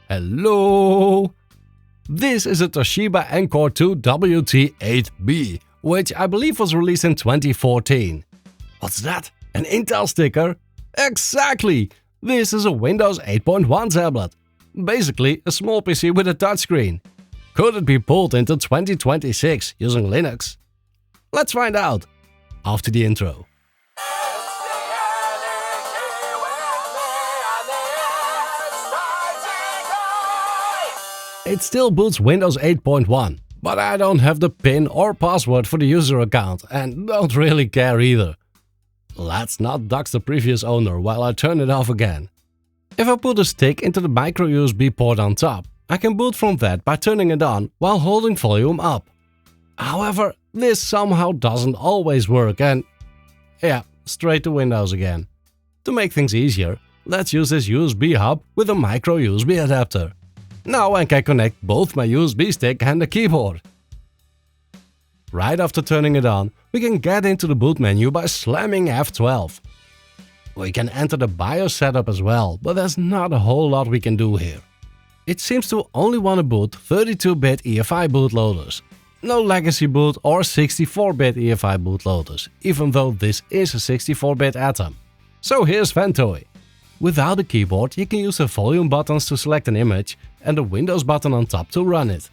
Hello! This is a Toshiba Encore 2 WT8-B, which I believe was released in 2014. What's that? An Intel sticker? Exactly! This is a Windows 8.1 tablet. Basically, a small PC with a touchscreen. Could it be pulled into 2026 using Linux? Let's find out, after the intro. It still boots Windows 8.1, but I don't have the PIN or password for the user account and don't really care either. Let's not dox the previous owner while I turn it off again. If I put a stick into the micro USB port on top, I can boot from that by turning it on while holding volume up. However, this somehow doesn't always work and yeah, straight to Windows again. To make things easier, let's use this USB hub with a micro USB adapter. Now I can connect both my USB stick and the keyboard. Right after turning it on, we can get into the boot menu by slamming F12. We can enter the BIOS setup as well, but there's not a whole lot we can do here. It seems to only want to boot 32-bit EFI bootloaders. No legacy boot or 64-bit EFI bootloaders, even though this is a 64-bit Atom. So here's Ventoy. Without a keyboard, you can use the volume buttons to select an image and the Windows button on top to run it.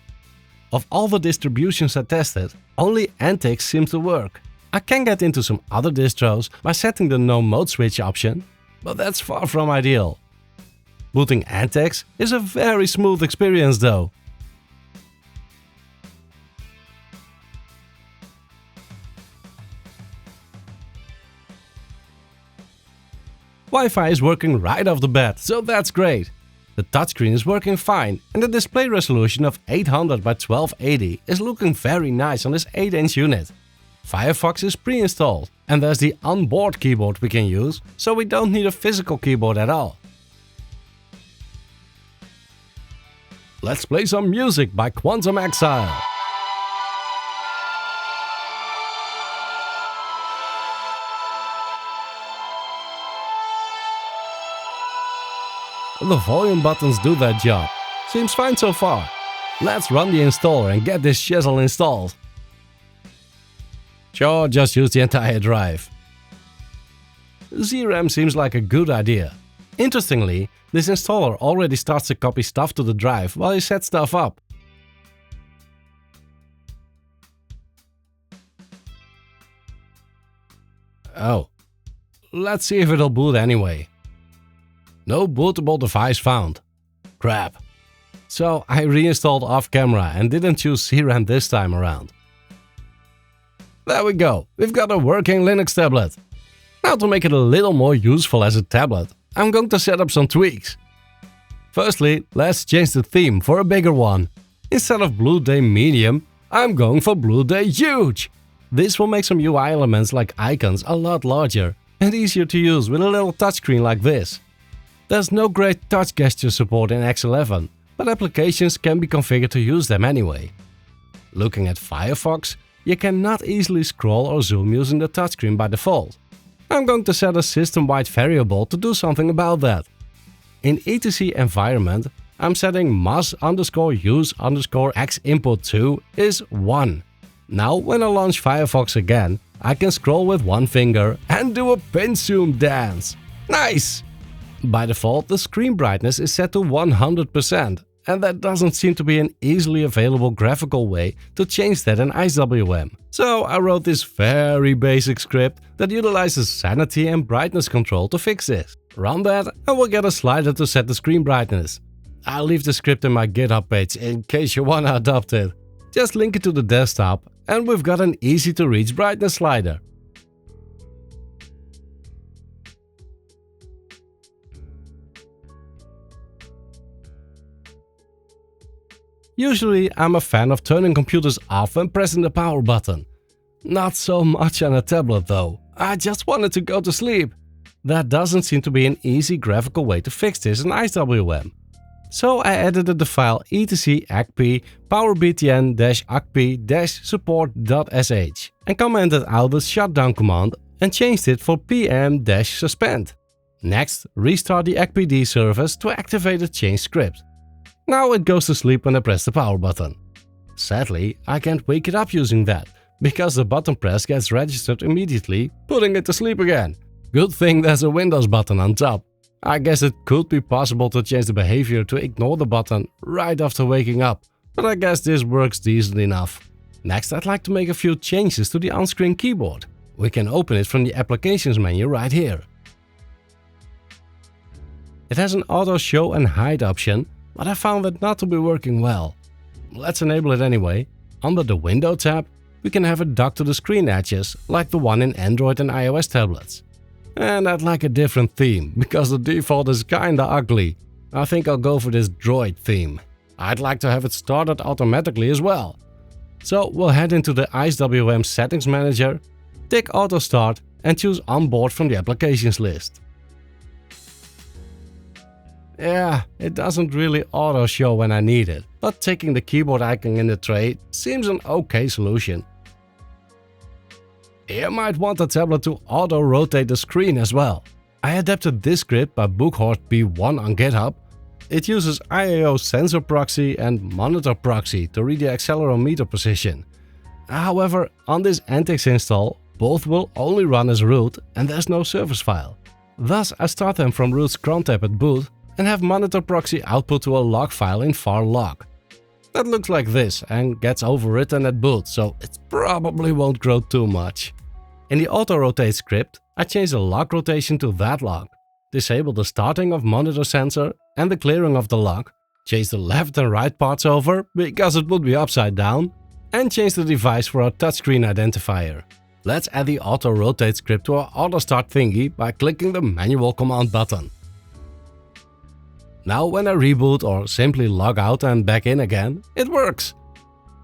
Of all the distributions I tested, only AntiX seems to work. I can get into some other distros by setting the no mode switch option, but that's far from ideal. Booting AntiX is a very smooth experience though. Wi-Fi is working right off the bat, so that's great. The touchscreen is working fine and the display resolution of 800 by 1280 is looking very nice on this 8-inch unit. Firefox is pre-installed and there's the onboard keyboard we can use, so we don't need a physical keyboard at all. Let's play some music by Quantum Exile. The volume buttons do their job. Seems fine so far. Let's run the installer and get this shizzle installed. Sure, just use the entire drive. ZRAM seems like a good idea. Interestingly, this installer already starts to copy stuff to the drive while you set stuff up. Oh. Let's see if it'll boot anyway. No bootable device found. Crap. So I reinstalled off camera and didn't choose ZRAM this time around. There we go, we've got a working Linux tablet. Now to make it a little more useful as a tablet, I'm going to set up some tweaks. Firstly, let's change the theme for a bigger one. Instead of Blue Day Medium, I'm going for Blue Day Huge. This will make some UI elements like icons a lot larger and easier to use with a little touchscreen like this. There's no great touch gesture support in X11, but applications can be configured to use them anyway. Looking at Firefox, you cannot easily scroll or zoom using the touchscreen by default. I'm going to set a system-wide variable to do something about that. In etc environment, I'm setting mas_use_xinput2 is 1. Now when I launch Firefox again, I can scroll with one finger and do a pin zoom dance. Nice! By default, the screen brightness is set to 100%, and there doesn't seem to be an easily available graphical way to change that in IceWM. So I wrote this very basic script that utilizes zenity and brightness control to fix this. Run that and we'll get a slider to set the screen brightness. I'll leave the script in my GitHub page in case you wanna adopt it. Just link it to the desktop and we've got an easy to reach brightness slider. Usually I'm a fan of turning computers off when pressing the power button. Not so much on a tablet though, I just wanted to go to sleep. There doesn't seem to be an easy graphical way to fix this in IceWM. So I edited the file etc-acp powerbtn-acp-support.sh and commented out the shutdown command and changed it for pm-suspend. Next, restart the acpd service to activate the change script. Now it goes to sleep when I press the power button. Sadly, I can't wake it up using that, because the button press gets registered immediately, putting it to sleep again. Good thing there's a Windows button on top. I guess it could be possible to change the behavior to ignore the button right after waking up, but I guess this works decent enough. Next, I'd like to make a few changes to the on-screen keyboard. We can open it from the Applications menu right here. It has an auto show and hide option, but I found it not to be working well. Let's enable it anyway. Under the Window tab, we can have it dock to the screen edges, like the one in Android and iOS tablets. And I'd like a different theme, because the default is kinda ugly. I think I'll go for this Droid theme. I'd like to have it started automatically as well. So we'll head into the IceWM Settings Manager, tick Auto Start and choose Onboard from the Applications list. Yeah, it doesn't really auto-show when I need it, but ticking the keyboard icon in the tray seems an okay solution. You might want the tablet to auto-rotate the screen as well. I adapted this script by BookHorse-B1 on GitHub. It uses IAO sensor proxy and monitor proxy to read the accelerometer position. However, on this AntiX install, both will only run as root and there's no service file. Thus, I start them from root's cron tab at boot and have monitor proxy output to a log file in var log. That looks like this and gets overwritten at boot, so it probably won't grow too much. In the auto-rotate script, I change the log rotation to that log, disable the starting of monitor sensor and the clearing of the log, change the left and right parts over because it would be upside down, and change the device for a touchscreen identifier. Let's add the auto-rotate script to our auto-start thingy by clicking the manual command button. Now when I reboot or simply log out and back in again, it works.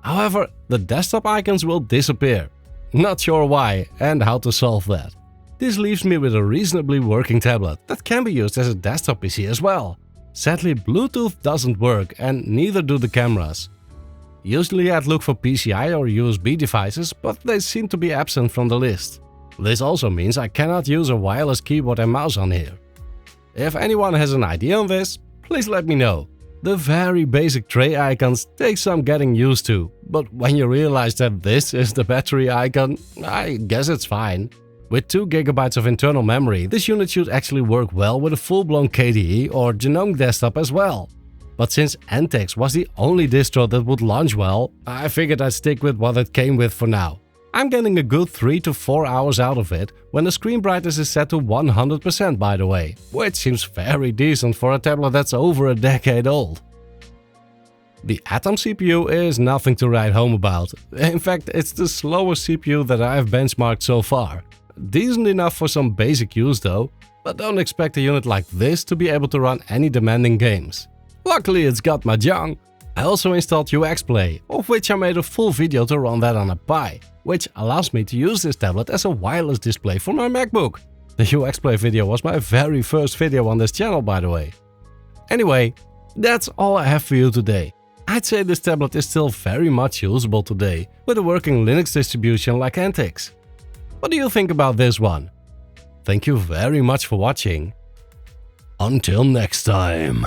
However, the desktop icons will disappear. Not sure why and how to solve that. This leaves me with a reasonably working tablet that can be used as a desktop PC as well. Sadly, Bluetooth doesn't work and neither do the cameras. Usually I'd look for PCI or USB devices, but they seem to be absent from the list. This also means I cannot use a wireless keyboard and mouse on here. If anyone has an idea on this, please let me know. The very basic tray icons take some getting used to, but when you realize that this is the battery icon, I guess it's fine. With 2 GB of internal memory, this unit should actually work well with a full-blown KDE or Genome desktop as well. But since AntiX was the only distro that would launch well, I figured I'd stick with what it came with for now. I'm getting a good 3 to 4 hours out of it when the screen brightness is set to 100% by the way, which seems very decent for a tablet that's over a decade old. The Atom CPU is nothing to write home about. In fact, it's the slowest CPU that I've benchmarked so far. Decent enough for some basic use though, but don't expect a unit like this to be able to run any demanding games. Luckily it's got Mahjong. I also installed UXplay, of which I made a full video to run that on a Pi, which allows me to use this tablet as a wireless display for my MacBook. The UXplay video was my very first video on this channel by the way. Anyway, that's all I have for you today. I'd say this tablet is still very much usable today, with a working Linux distribution like AntiX. What do you think about this one? Thank you very much for watching. Until next time.